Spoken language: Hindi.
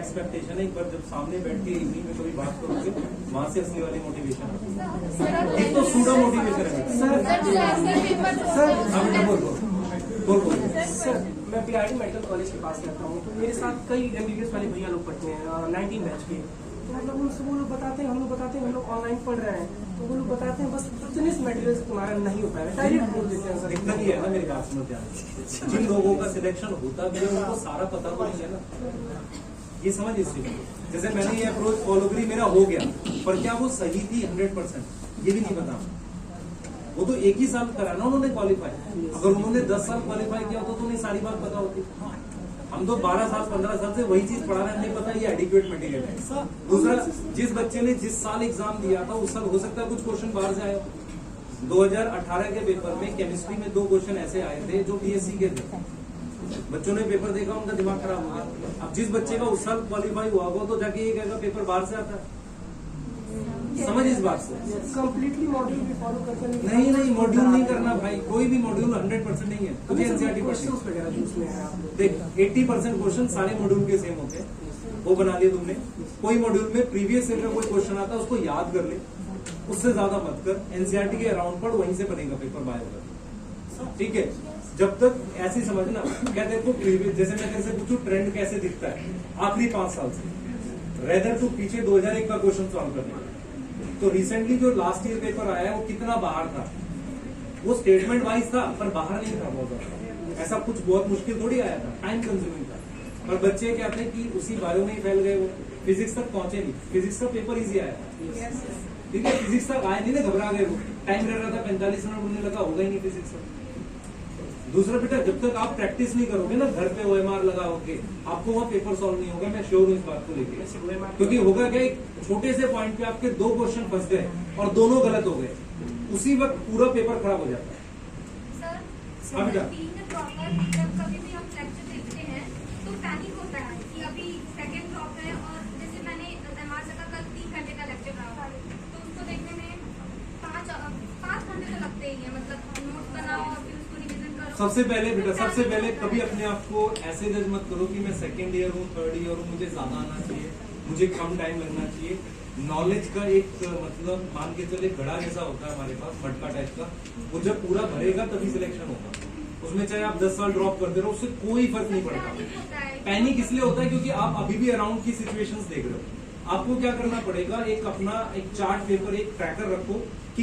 एक्सपेक्टेशन है, एक बार जब सामने बैठ के इवनिंग में कभी बात करोगे वहां से असली वाली मोटिवेशन है। एक तो सूडो मोटिवेशन है सर, मैं बिहारी मेडिकल कॉलेज के पास रहता हूँ, तो मेरे साथ कई एमबीबीएस वाले भैया लोग पढ़ते हैं 19 बैच के। तो मतलब उनसे वो लोग बताते हैं, हम लोग ऑनलाइन पढ़ रहे हैं, तो वो लोग बताते हैं बस फिटनेस मटेरियल तुम्हारा नहीं हो पाएगा, डायरेक्ट बोल देते हैं सर। दिक्कत ही है ना मेरी बात समझ ध्यान, जिन लोगों का सिलेक्शन होता भी है उनको सारा पता तो नहीं है ना, ये समझ इसलिए जैसे मैंने ये अप्रोच फॉलो करी, मेरा हो गया, पर क्या वो सही थी 100%? ये भी नहीं पता। वो तो एक ही साल करा ना उन्होंने क्वालिफाई, अगर उन्होंने 10 साल क्वालिफाई किया होता तो उन्हें सारी बात पता होती। हम तो 12 साल 15 साल से वही चीज पढ़ा रहे हैं, हमें पता ये एडिक्वेट मटेरियल है। दूसरा, जिस बच्चे ने जिस साल एग्जाम दिया था उस साल हो सकता है कुछ क्वेश्चन बाहर से आए। 2018 के पेपर में केमिस्ट्री में 2 क्वेश्चन ऐसे आए थे जो बीएससी के थे, बच्चों ने पेपर देखा, उनका दिमाग खराब हो गया। अब जिस बच्चे का उस साल क्वालिफाई हुआ वो तो जाके ये कहेगा पेपर बाहर से आता है। समझ इस बात से कंप्लीटली मॉड्यूल भी फॉलो करते नहीं मॉड्यूल नहीं करना भाई, कोई भी मॉड्यूल 100% नहीं है। तुझे एनसीईआरटी क्वेश्चंस वगैरह जो उसमें है देख, 80% क्वेश्चन सारे मॉड्यूल के सेम होते हैं, वो बना लिए तुमने। कोई मॉड्यूल में प्रीवियस ईयर का कोई क्वेश्चन आता है उसको याद कर ले, उससे ज्यादा मत कर, एनसीईआरटी के अराउंड पढ़, वहीं से बनेगा पेपर बायो का। ठीक है, जब तक ऐसी समझना क्या देखो प्रीवियस, जैसे मैं तेरे से पूछूं ट्रेंड कैसे दिखता है आखिरी 5 साल से, रेदर टू पीछे 2001 का क्वेश्चन सॉल्व करने, तो रिसेंटली जो लास्ट ईयर पेपर आया है वो कितना बाहर था, वो स्टेटमेंट वाइज था पर बाहर नहीं था बहुत ज्यादा, ऐसा कुछ बहुत मुश्किल थोड़ी आया था, टाइम कंज्यूमिंग था। पर बच्चे क्या थे कि उसी बायो में ही फैल गए, वो फिजिक्स तक पहुंचे नहीं, फिजिक्स का पेपर इजी आया था, ठीक है, फिजिक्स तक आए नहीं ना, घबरा गए वो, टाइम रह रहा था 45 मिनट, उन्हें लगा होगा ही नहीं फिजिक्स का। दूसरा बेटा, जब तक आप प्रैक्टिस नहीं करोगे ना घर पे ओएमआर लगाओगे, आपको वहाँ पेपर सॉल्व नहीं होगा, मैं श्योर हूँ इस बात को लेके। क्योंकि होगा क्या, एक छोटे से पॉइंट पे आपके 2 क्वेश्चन फंस गए और दोनों गलत हो गए, उसी वक्त पूरा पेपर खराब हो जाता है। सर, जब कभी भी हम लेक्चर देखते हैं तो पैनिक होता है कि अभी सेकंड ड्रॉप है, और जैसे मैंने एमआर का कल 3 घंटे का लेक्चर रहा तो उसको देखने में 5 घंटे तो लगते ही है, मतलब नोट बनाओ और फिर उसको रिवीजन करो। सबसे पहले बेटा, सबसे पहले कभी अपने आप को ऐसे जज मत करो कि मैं सेकंड ईयर हूँ, थर्ड ईयर हूँ, मुझे ज्यादा आना चाहिए, मुझे कम टाइम लगना चाहिए। नॉलेज का एक मतलब मान के चले घड़ा जैसा होता है हमारे पास, मटका टाइप का, वो जब पूरा भरेगा तभी सिलेक्शन होगा। उसमें चाहे आप 10 साल ड्रॉप करते रहो, उससे कोई फर्क नहीं पड़ता। पैनिक इसलिए होता है क्योंकि आप अभी भी अराउंड की सिचुएशंस देख रहे हो। आपको क्या करना पड़ेगा, एक अपना एक चार्ट पेपर, एक ट्रैकर रखो कि